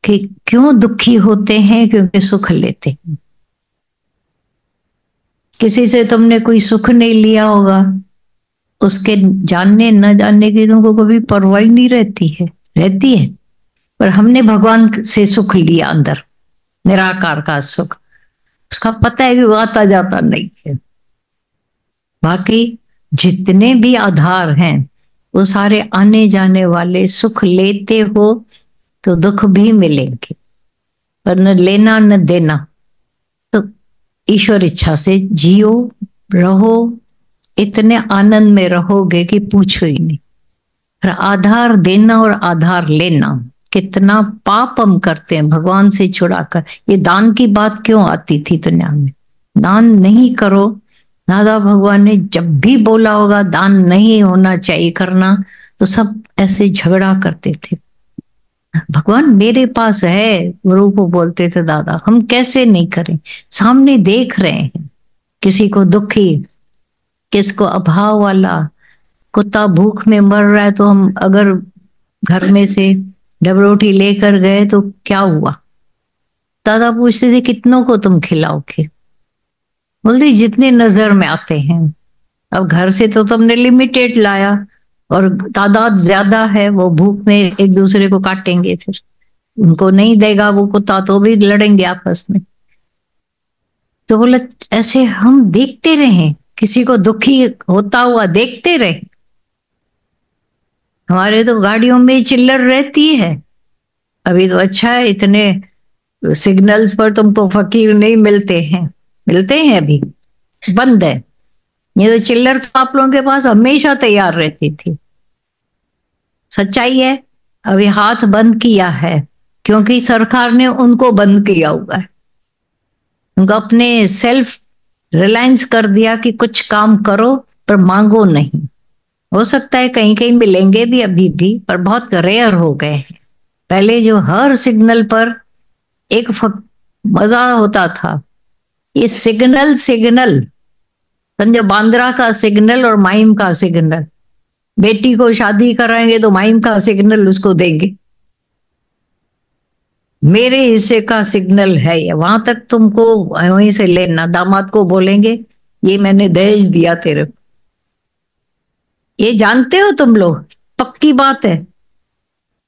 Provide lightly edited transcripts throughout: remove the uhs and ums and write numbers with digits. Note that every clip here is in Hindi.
कि क्यों दुखी होते हैं? क्योंकि सुख लेते हैं। किसी से तुमने कोई सुख नहीं लिया होगा, उसके जानने न जानने की तुमको कभी परवाह नहीं रहती है, रहती है। पर हमने भगवान से सुख लिया अंदर, निराकार का सुख, उसका पता है कि वो आता जाता नहीं है। बाकी जितने भी आधार हैं वो सारे आने जाने वाले, सुख लेते हो तो दुख भी मिलेंगे, पर न लेना न देना। तो ईश्वर इच्छा से जियो, रहो, इतने आनंद में रहोगे कि पूछो ही नहीं। पर आधार देना और आधार लेना, कितना पाप हम करते हैं भगवान से छुड़ाकर। ये दान की बात क्यों आती थी दुनिया में? दान नहीं करो, दादा भगवान ने जब भी बोला होगा दान नहीं होना चाहिए करना, तो सब ऐसे झगड़ा करते थे। भगवान मेरे पास है, गुरु को बोलते थे दादा, हम कैसे नहीं करें? सामने देख रहे हैं, किसी को दुखी, किसको अभाव वाला, कुत्ता भूख में मर रहा है, तो हम अगर घर में से डबरोटी लेकर गए तो क्या हुआ? दादा पूछते थे कितनों को तुम खिलाओगे? बोलते जितने नजर में आते हैं। अब घर से तो तुमने लिमिटेड लाया और तादाद ज्यादा है, वो भूख में एक दूसरे को काटेंगे, फिर उनको नहीं देगा वो कुत्ता तो भी लड़ेंगे आपस में। तो बोला ऐसे हम देखते रहे, किसी को दुखी होता हुआ देखते रहे। हमारे तो गाड़ियों में चिल्लर रहती है। अभी तो अच्छा है, इतने सिग्नल्स पर तुमको फकीर नहीं मिलते हैं, मिलते हैं अभी, बंद है। ये तो चिल्लर तो आप लोगों के पास हमेशा तैयार रहती थी। सच्चाई है, अभी हाथ बंद किया है क्योंकि सरकार ने उनको बंद किया हुआ है। उनको अपने सेल्फ रिलायंस कर दिया कि कुछ काम करो पर मांगो नहीं। हो सकता है कहीं कहीं मिलेंगे भी अभी भी, पर बहुत रेयर हो गए हैं। पहले जो हर सिग्नल पर एक मजा होता था, ये सिग्नल सिग्नल समझो, बांद्रा का सिग्नल और माइम का सिग्नल। बेटी को शादी कराएंगे तो माइम का सिग्नल उसको देंगे, मेरे हिस्से का सिग्नल है ये, वहां तक तुमको वहीं से लेना। दामाद को बोलेंगे ये मैंने दहेज दिया तेरे को। ये जानते हो तुम लोग, पक्की बात है।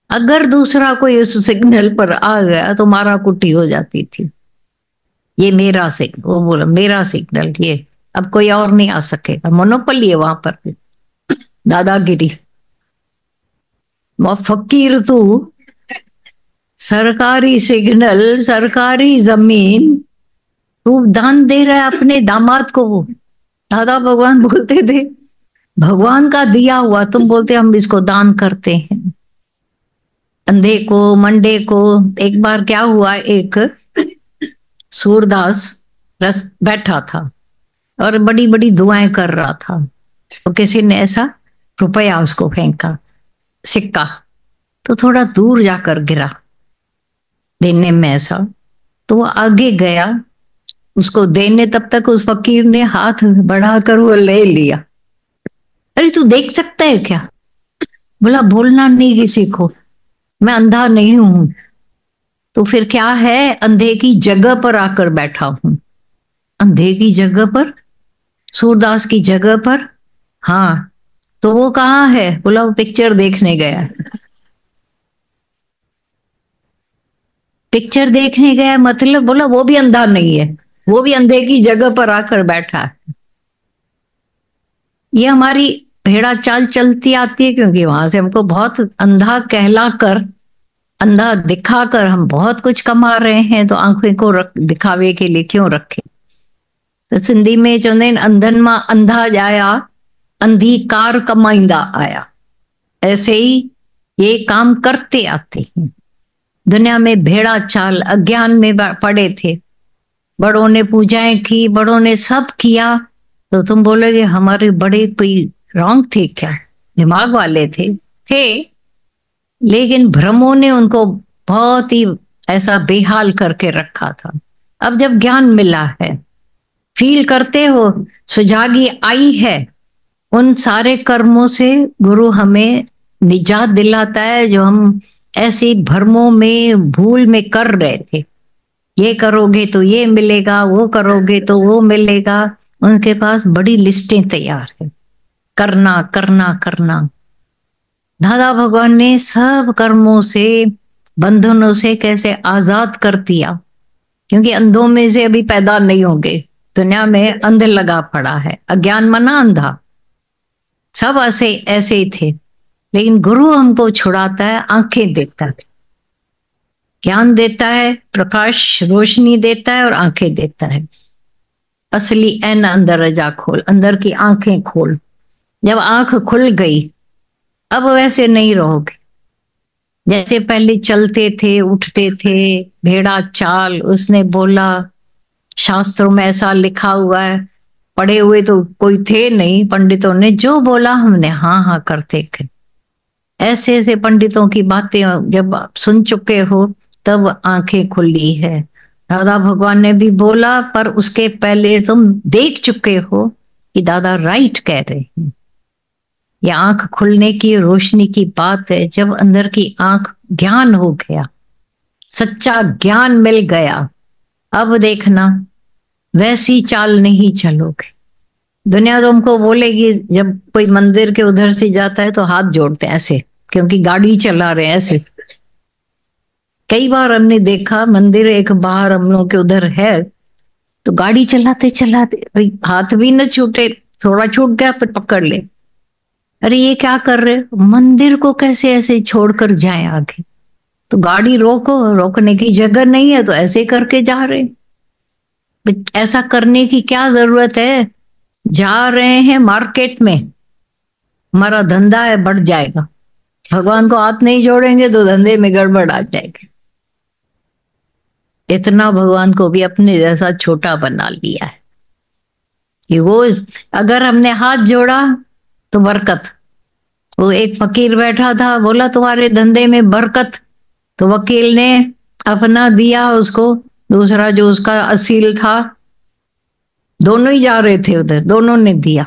अगर दूसरा कोई उस सिग्नल पर आ गया तो मारा कुटी हो जाती थी। ये मेरा सिग्नल, वो बोला मेरा सिग्नल, ये अब कोई और नहीं आ सकेगा, मोनोपोली है वहां पर भी, दादागिरी। फकीर तू, सरकारी सिग्नल, सरकारी जमीन, तू दान दे रहा है अपने दामाद को। दादा भगवान बोलते थे भगवान का दिया हुआ, तुम बोलते हम इसको दान करते हैं। अंधे को, मंडे को। एक बार क्या हुआ, एक सूरदास रस बैठा था और बड़ी बड़ी दुआएं कर रहा था, तो किसी ने ऐसा रुपया उसको फेंका, सिक्का, तो थोड़ा दूर जाकर गिरा देने में ऐसा, तो वो आगे गया उसको देने, तब तक उस फकीर ने हाथ बढ़ाकर वो ले लिया। अरे तू देख सकता है क्या? बोला बोलना नहीं किसी को, मैं अंधा नहीं हूं। तो फिर क्या है, अंधे की जगह पर आकर बैठा हूं। अंधे की जगह पर, सूरदास की जगह पर। हाँ, तो वो कहाँ है? बोला वो पिक्चर देखने गया। पिक्चर देखने गया मतलब, बोला वो भी अंधा नहीं है, वो भी अंधे की जगह पर आकर बैठा है। ये हमारी भेड़ा चाल चलती आती है, क्योंकि वहां से हमको बहुत अंधा कहलाकर, अंधा दिखाकर हम बहुत कुछ कमा रहे हैं, तो आंखें को दिखावे के लिए क्यों रखे? तो सिंधी में चवंदा आहिनि अंधन मां अंधा जाया, अंधी कार कमाईंदा आया। ऐसे ही ये काम करते आते हैं। दुनिया में भेड़ा चाल, अज्ञान में पड़े थे, बड़ों ने पूजाएं की, बड़ों ने सब किया, तो तुम बोलोगे हमारे बड़े कोई रॉन्ग थे क्या? दिमाग वाले थे, लेकिन भ्रमों ने उनको बहुत ही ऐसा बेहाल करके रखा था। अब जब ज्ञान मिला है, फील करते हो, सुजागी आई है, उन सारे कर्मों से गुरु हमें निजात दिलाता है जो हम ऐसे भ्रमों में भूल में कर रहे थे, ये करोगे तो ये मिलेगा, वो करोगे तो वो मिलेगा। उनके पास बड़ी लिस्टें तैयार है, करना करना करना। दादा भगवान ने सब कर्मों से, बंधनों से कैसे आजाद कर दिया, क्योंकि अंधों में से अभी पैदा नहीं होंगे। दुनिया में अंध लगा पड़ा है, अज्ञान मना अंधा, सब ऐसे ऐसे ही थे। लेकिन गुरु हमको छुड़ाता है, आंखें देता है, ज्ञान देता है, प्रकाश रोशनी देता है और आंखें देता है। असली एन अंदर रजा खोल, अंदर की आंखें खोल। जब आंख खुल गई, अब वैसे नहीं रहोगे जैसे पहले चलते थे, उठते थे, भेड़ा चाल। उसने बोला शास्त्रों में ऐसा लिखा हुआ है, पढ़े हुए तो कोई थे नहीं, पंडितों ने जो बोला हमने हाँ हाँ करते थे। ऐसे ऐसे पंडितों की बातें जब आप सुन चुके हो तब आंखें खुली है। दादा भगवान ने भी बोला, पर उसके पहले तुम देख चुके हो कि दादा राइट कह रहे हैं। ये आंख खुलने की रोशनी की बात है। जब अंदर की आंख ज्ञान हो गया, सच्चा ज्ञान मिल गया, अब देखना वैसी चाल नहीं चलोगे। दुनिया तुमको बोलेगी, जब कोई मंदिर के उधर से जाता है तो हाथ जोड़ते हैं ऐसे, क्योंकि गाड़ी चला रहे हैं ऐसे। कई बार हमने देखा मंदिर एक बाहर हम लोग के उधर है, तो गाड़ी चलाते चलाते भाई हाथ भी न छूटे, थोड़ा छूट गया फिर पकड़ ले। अरे ये क्या कर रहे हो? मंदिर को कैसे ऐसे छोड़कर जाए आगे? तो गाड़ी रोको, रोकने की जगह नहीं है तो ऐसे करके जा रहे। ऐसा करने की क्या जरूरत है? जा रहे हैं मार्केट में, हमारा धंधा है बढ़ जाएगा। भगवान को हाथ नहीं जोड़ेंगे तो धंधे में गड़बड़ आ जाएगी। इतना भगवान को भी अपने जैसा छोटा बना लिया है कि वो अगर हमने हाथ जोड़ा तो बरकत। वो एक फकीर बैठा था, बोला तुम्हारे धंधे में बरकत। तो वकील ने अपना दिया उसको, दूसरा जो उसका असील था, दोनों ही जा रहे थे उधर, दोनों ने दिया।